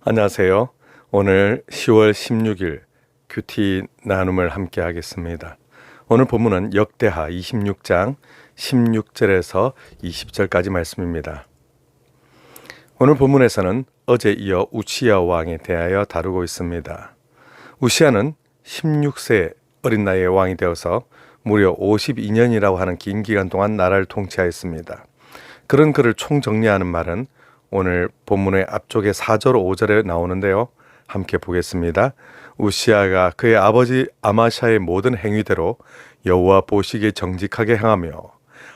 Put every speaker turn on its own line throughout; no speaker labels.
안녕하세요. 오늘 10월 16일 큐티 나눔을 함께 하겠습니다. 오늘 본문은 역대하 26장 16절에서 20절까지 말씀입니다. 오늘 본문에서는 어제 이어 우시야 왕에 대하여 다루고 있습니다. 우시야는 16세 어린 나이에 왕이 되어서 무려 52년이라고 하는 긴 기간 동안 나라를 통치하였습니다. 그런 그를 총정리하는 말은 오늘 본문의 앞쪽에 4절 5절에 나오는데요. 함께 보겠습니다. 우시야가 그의 아버지 아마샤의 모든 행위대로 여호와 보시기에 정직하게 행하며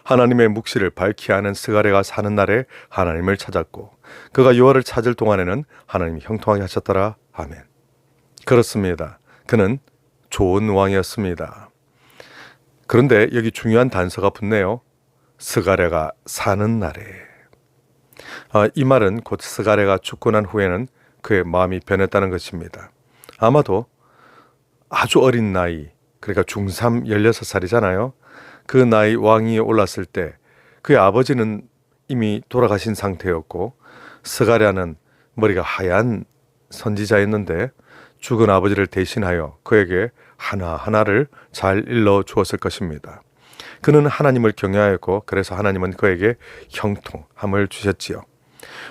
하나님의 묵시를 밝히 아는 스가랴가 사는 날에 하나님을 찾았고 그가 여호와를 찾을 동안에는 하나님이 형통하게 하셨더라. 아멘. 그렇습니다. 그는 좋은 왕이었습니다. 그런데 여기 중요한 단서가 붙네요. 스가랴가 사는 날에. 이 말은 곧 스가랴가 죽고 난 후에는 그의 마음이 변했다는 것입니다. 아마도 아주 어린 나이, 그러니까 중3 16살이잖아요. 그 나이 왕위에 올랐을 때 그의 아버지는 이미 돌아가신 상태였고 스가랴는 머리가 하얀 선지자였는데 죽은 아버지를 대신하여 그에게 하나하나를 잘 일러 주었을 것입니다. 그는 하나님을 경외하였고 그래서 하나님은 그에게 형통함을 주셨지요.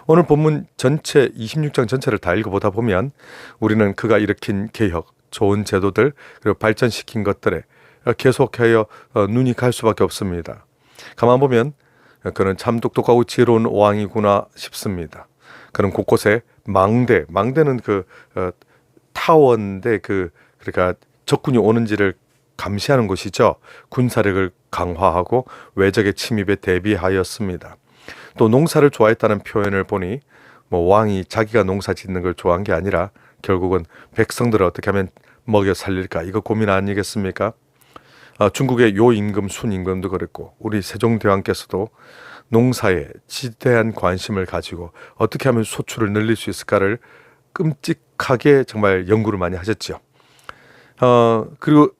오늘 본문 전체 26장 전체를 다 읽어보다 보면 우리는 그가 일으킨 개혁, 좋은 제도들 그리고 발전시킨 것들에 계속하여 눈이 갈 수밖에 없습니다. 가만 보면 그는 참 똑똑하고 지혜로운 왕이구나 싶습니다. 그는 곳곳에 망대는 그 타워인데 그러니까 적군이 오는지를 감시하는 곳이죠. 군사력을 강화하고 외적의 침입에 대비하였습니다. 또 농사를 좋아했다는 표현을 보니 왕이 자기가 농사 짓는 걸 좋아한 게 아니라 결국은 백성들을 어떻게 하면 먹여 살릴까 이거 고민 아니겠습니까? 중국의 요임금, 순임금도 그랬고 우리 세종대왕께서도 농사에 지대한 관심을 가지고 어떻게 하면 소출을 늘릴 수 있을까를 끔찍하게 정말 연구를 많이 하셨죠. 그리고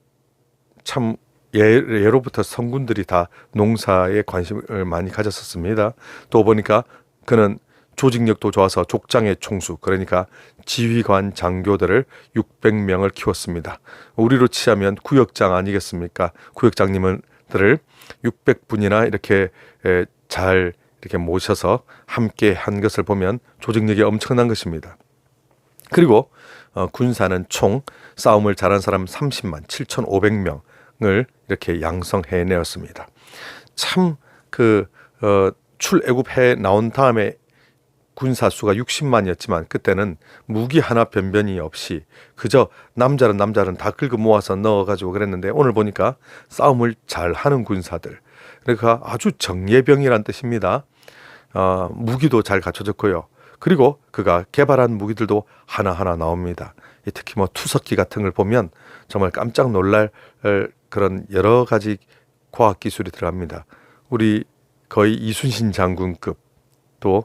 참 예로부터 성군들이 다 농사에 관심을 많이 가졌었습니다. 또 보니까 그는 조직력도 좋아서 족장의 총수, 그러니까 지휘관 장교들을 600명을 키웠습니다. 우리로 치자면 구역장 아니겠습니까? 구역장님들을 600분이나 이렇게 잘 이렇게 모셔서 함께 한 것을 보면 조직력이 엄청난 것입니다. 그리고 군사는 총 싸움을 잘한 사람 30만 7,500명을 이렇게 양성해내었습니다. 참 출애굽해 나온 다음에 군사 수가 60만이었지만 그때는 무기 하나 변변이 없이 그저 남자는 다 긁어 모아서 넣어가지고 그랬는데 오늘 보니까 싸움을 잘하는 군사들, 그러니까 아주 정예병이란 뜻입니다. 무기도 잘 갖춰졌고요. 그리고 그가 개발한 무기들도 하나하나 나옵니다. 특히 투석기 같은 걸 보면 정말 깜짝 놀랄 그런 여러 가지 과학 기술이 들어갑니다. 우리 거의 이순신 장군급 또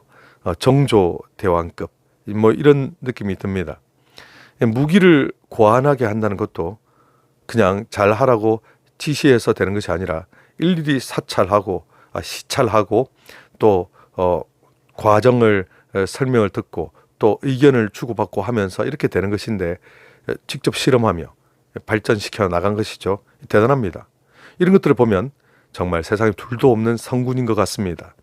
정조 대왕급 이런 느낌이 듭니다. 무기를 고안하게 한다는 것도 그냥 잘하라고 지시해서 되는 것이 아니라 일일이 사찰하고 시찰하고 또 과정을 설명을 듣고 또 의견을 주고받고 하면서 이렇게 되는 것인데 직접 실험하며 발전시켜 나간 것이죠. 대단합니다. 이런 것들을 보면 정말 세상에 둘도 없는 성군인 것 같습니다.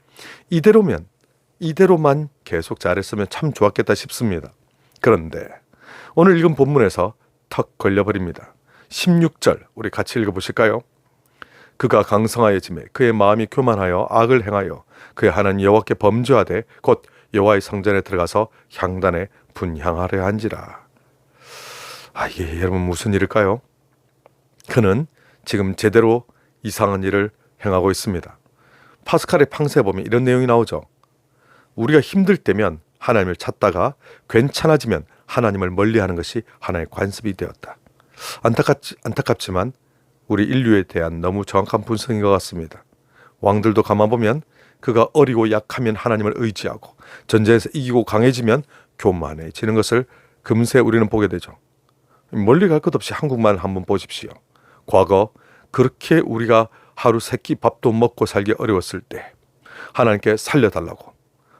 이대로만 계속 잘했으면 참 좋았겠다 싶습니다. 그런데 오늘 읽은 본문에서 턱 걸려버립니다. 16절 우리 같이 읽어보실까요? 그가 강성하여짐에 그의 마음이 교만하여 악을 행하여 그의 하나님 여호와께 범죄하되 곧 여호와의 성전에 들어가서 향단에 분향하려 한지라. 이게 여러분 무슨 일일까요? 그는 지금 제대로 이상한 일을 행하고 있습니다. 파스칼의 팡세에 보면 이런 내용이 나오죠. 우리가 힘들 때면 하나님을 찾다가 괜찮아지면 하나님을 멀리하는 것이 하나의 관습이 되었다. 안타깝지만 우리 인류에 대한 너무 정확한 분석인 것 같습니다. 왕들도 가만 보면 그가 어리고 약하면 하나님을 의지하고 전쟁에서 이기고 강해지면 교만해지는 것을 금세 우리는 보게 되죠. 멀리 갈 것 없이 한국만 한번 보십시오. 과거 그렇게 우리가 하루 세 끼 밥도 먹고 살기 어려웠을 때 하나님께 살려달라고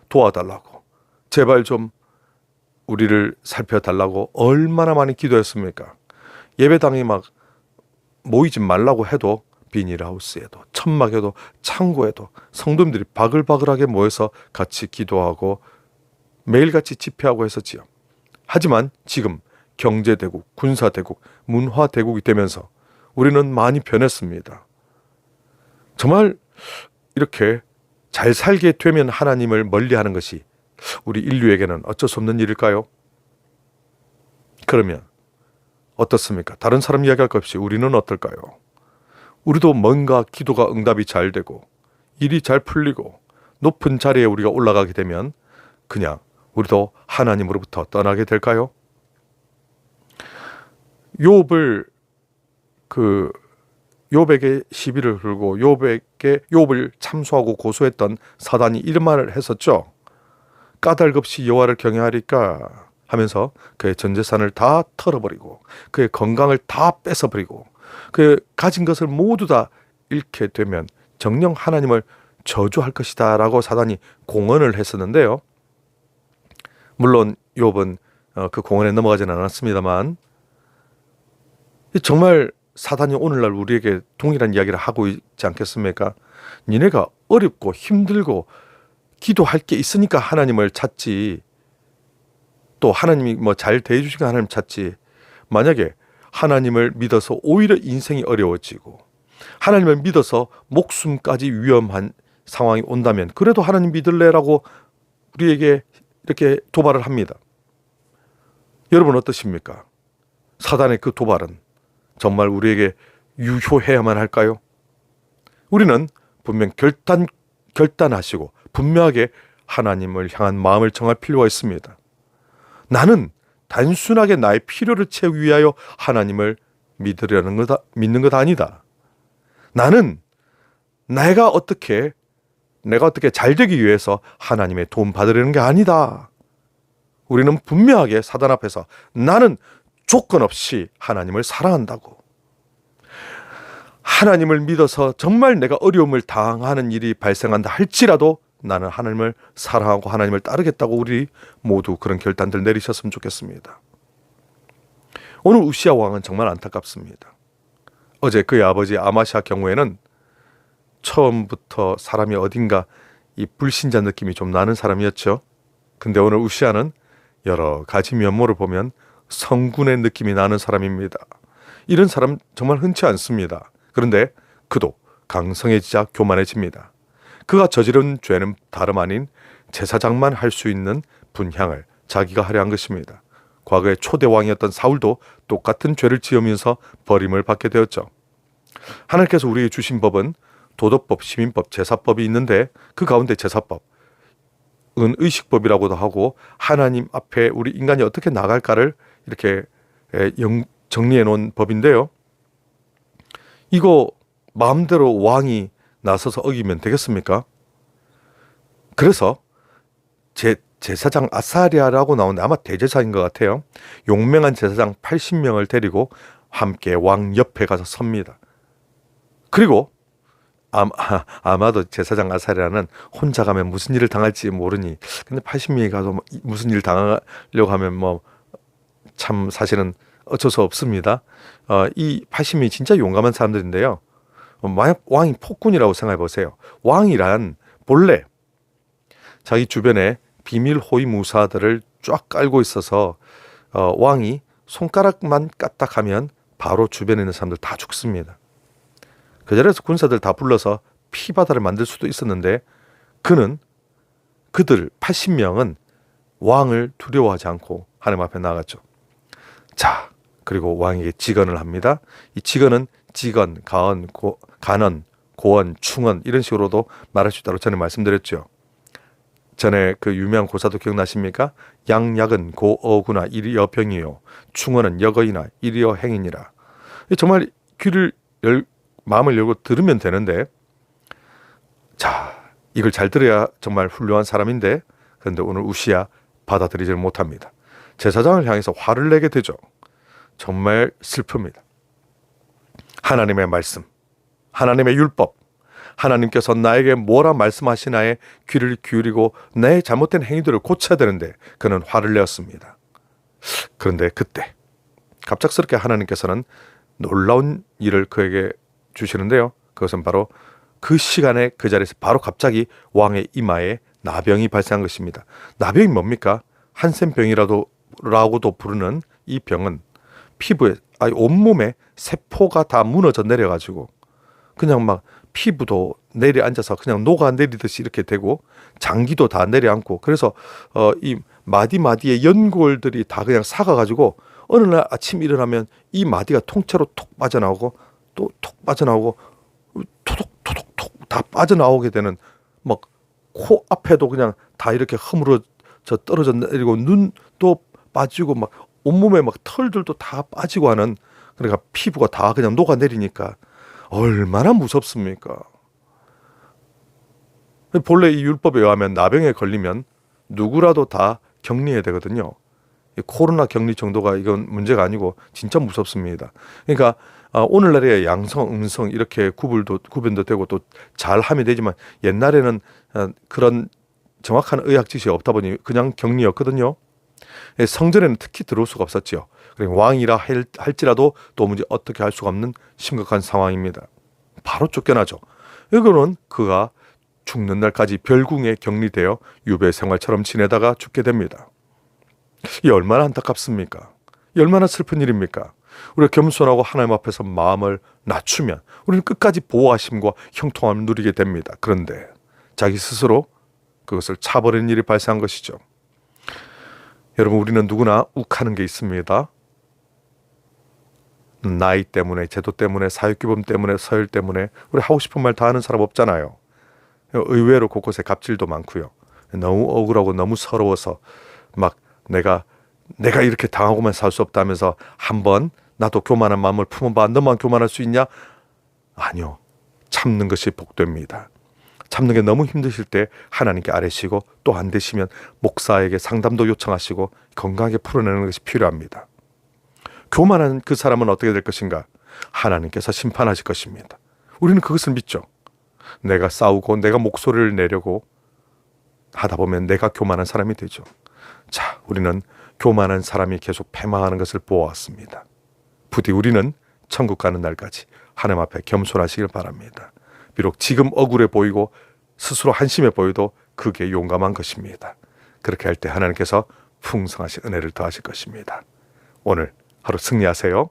도와달라고 제발 좀 우리를 살펴달라고 얼마나 많이 기도했습니까? 예배당에 막 모이지 말라고 해도 비닐하우스에도 천막에도 창고에도 성도님들이 바글바글하게 모여서 같이 기도하고 매일같이 집회하고 했었지요. 하지만 지금 경제대국, 군사대국, 문화대국이 되면서 우리는 많이 변했습니다. 정말 이렇게 잘 살게 되면 하나님을 멀리하는 것이 우리 인류에게는 어쩔 수 없는 일일까요? 그러면 어떻습니까? 다른 사람 이야기할 것 없이 우리는 어떨까요? 우리도 뭔가 기도가 응답이 잘 되고 일이 잘 풀리고 높은 자리에 우리가 올라가게 되면 그냥 우리도 하나님으로부터 떠나게 될까요? 욥을 욥에게 시비를 걸고 욥을 참소하고 고소했던 사단이 이런 말을 했었죠. 까닭없이 여호와를 경외하리까 하면서 그의 전 재산을 다 털어버리고 그의 건강을 다 뺏어버리고 그 가진 것을 모두 다 잃게 되면 정녕 하나님을 저주할 것이다 라고 사단이 공언을 했었는데요. 물론 욥은 그 공언에 넘어가지는 않았습니다만 정말 사단이 오늘날 우리에게 동일한 이야기를 하고 있지 않겠습니까? 니네가 어렵고 힘들고 기도할 게 있으니까 하나님을 찾지, 또 하나님이 뭐 잘 대해주시니까 하나님 찾지, 만약에 하나님을 믿어서 오히려 인생이 어려워지고 하나님을 믿어서 목숨까지 위험한 상황이 온다면 그래도 하나님 믿을래라고 우리에게 이렇게 도발을 합니다. 여러분 어떠십니까? 사단의 그 도발은 정말 우리에게 유효해야만 할까요? 우리는 분명 결단하시고 분명하게 하나님을 향한 마음을 정할 필요가 있습니다. 나는 단순하게 나의 필요를 채우기 위하여 하나님을 믿는 것 아니다. 나는 내가 어떻게 잘 되기 위해서 하나님의 도움 받으려는 게 아니다. 우리는 분명하게 사단 앞에서 나는 조건 없이 하나님을 사랑한다고, 하나님을 믿어서 정말 내가 어려움을 당하는 일이 발생한다 할지라도 나는 하나님을 사랑하고 하나님을 따르겠다고 우리 모두 그런 결단들 내리셨으면 좋겠습니다. 오늘 우시야 왕은 정말 안타깝습니다. 어제 그의 아버지 아마시아 경우에는 처음부터 사람이 어딘가 이 불신자 느낌이 좀 나는 사람이었죠. 근데 오늘 우시야는 여러 가지 면모를 보면 성군의 느낌이 나는 사람입니다. 이런 사람 정말 흔치 않습니다. 그런데 그도 강성해지자 교만해집니다. 그가 저지른 죄는 다름 아닌 제사장만 할 수 있는 분향을 자기가 하려 한 것입니다. 과거에 초대 왕이었던 사울도 똑같은 죄를 지으면서 버림을 받게 되었죠. 하나님께서 우리에게 주신 법은 도덕법, 시민법, 제사법이 있는데 그 가운데 제사법, 은의식법이라고도 하고 하나님 앞에 우리 인간이 어떻게 나갈까를 이렇게 정리해 놓은 법인데요. 이거 마음대로 왕이 나서서 어기면 되겠습니까? 그래서 제사장 아사랴라고 나오는데 아마 대제사인 것 같아요. 용맹한 제사장 80명을 데리고 함께 왕 옆에 가서 섭니다. 그리고 아마도 제사장 아사랴는 혼자 가면 무슨 일을 당할지 모르니, 근데 80명이 가서 무슨 일을 당하려고 하면 뭐 참 사실은 어쩔 수 없습니다. 이 80명이 진짜 용감한 사람들인데요. 만약 왕이 폭군이라고 생각해 보세요. 왕이란 본래 자기 주변에 비밀 호위 무사들을 쫙 깔고 있어서 왕이 손가락만 까딱하면 바로 주변에 있는 사람들 다 죽습니다. 그 자리에서 군사들 다 불러서 피바다를 만들 수도 있었는데 그들 80명은 왕을 두려워하지 않고 하나님 앞에 나갔죠. 자, 그리고 왕에게 직언을 합니다. 이 직언은 직언, 가언, 간언, 고언, 충언 이런 식으로도 말할 수 있다고 전에 말씀드렸죠. 전에 그 유명한 고사도 기억나십니까? 양약은 고어구나 이리여 병이요, 충언은 여거이나 이리여 행이니라. 정말 마음을 열고 들으면 되는데, 자, 이걸 잘 들어야 정말 훌륭한 사람인데, 그런데 오늘 우시야 받아들이지를 못합니다. 제사장을 향해서 화를 내게 되죠. 정말 슬픕니다. 하나님의 말씀, 하나님의 율법, 하나님께서 나에게 뭐라 말씀하시나에 귀를 기울이고 내 잘못된 행위들을 고쳐야 되는데 그는 화를 내었습니다. 그런데 그때 갑작스럽게 하나님께서는 놀라운 일을 그에게 주시는데요. 그것은 바로 그 시간에 그 자리에서 바로 갑자기 왕의 이마에 나병이 발생한 것입니다. 나병이 뭡니까? 한센병이라고도 부르는 이 병은 피부에, 온몸에 세포가 다 무너져 내려가지고 그냥 막 피부도 내려앉아서 그냥 녹아내리듯이 이렇게 되고 장기도 다 내려앉고 그래서 이 마디마디의 연골들이 다 그냥 삭아가지고 어느 날 아침 일어나면 이 마디가 통째로 톡 빠져나오고 또 톡 빠져나오고 토독토독톡 다 빠져나오게 되는 막 코 앞에도 그냥 다 이렇게 허물어져 떨어져 내리고 눈도 빠지고 막 온몸에 막 털들도 다 빠지고 하는 그러니까 피부가 다 그냥 녹아내리니까 얼마나 무섭습니까? 본래 이 율법에 의하면 나병에 걸리면 누구라도 다 격리해야 되거든요. 코로나 격리 정도가 이건 문제가 아니고 진짜 무섭습니다. 그러니까 오늘날에 양성, 음성 이렇게 구분도 되고 또 잘 하면 되지만 옛날에는 그런 정확한 의학 지식이 없다 보니 그냥 격리였거든요. 성전에는 특히 들어올 수가 없었죠. 왕이라 할지라도 도무지 어떻게 할 수가 없는 심각한 상황입니다. 바로 쫓겨나죠. 이거는 그가 죽는 날까지 별궁에 격리되어 유배 생활처럼 지내다가 죽게 됩니다. 이 얼마나 안타깝습니까? 이 얼마나 슬픈 일입니까? 우리가 겸손하고 하나님 앞에서 마음을 낮추면 우리는 끝까지 보호하심과 형통함을 누리게 됩니다. 그런데 자기 스스로 그것을 차버리는 일이 발생한 것이죠. 여러분, 우리는 누구나 욱하는 게 있습니다. 나이 때문에, 제도 때문에, 사회규범 때문에, 서열 때문에 우리 하고 싶은 말 다 하는 사람 없잖아요. 의외로 곳곳에 갑질도 많고요. 너무 억울하고 너무 서러워서 막 내가 이렇게 당하고만 살 수 없다면서 한번 나도 교만한 마음을 품어봐. 너만 교만할 수 있냐? 아니요. 참는 것이 복됩니다. 참는 게 너무 힘드실 때 하나님께 아뢰시고 또 안 되시면 목사에게 상담도 요청하시고 건강하게 풀어내는 것이 필요합니다. 교만한 그 사람은 어떻게 될 것인가? 하나님께서 심판하실 것입니다. 우리는 그것을 믿죠. 내가 싸우고 내가 목소리를 내려고 하다 보면 내가 교만한 사람이 되죠. 자, 우리는 교만한 사람이 계속 패망하는 것을 보아왔습니다. 부디 우리는 천국 가는 날까지 하나님 앞에 겸손하시길 바랍니다. 비록 지금 억울해 보이고 스스로 한심해 보여도 그게 용감한 것입니다. 그렇게 할 때 하나님께서 풍성하신 은혜를 더하실 것입니다. 오늘 하루 승리하세요.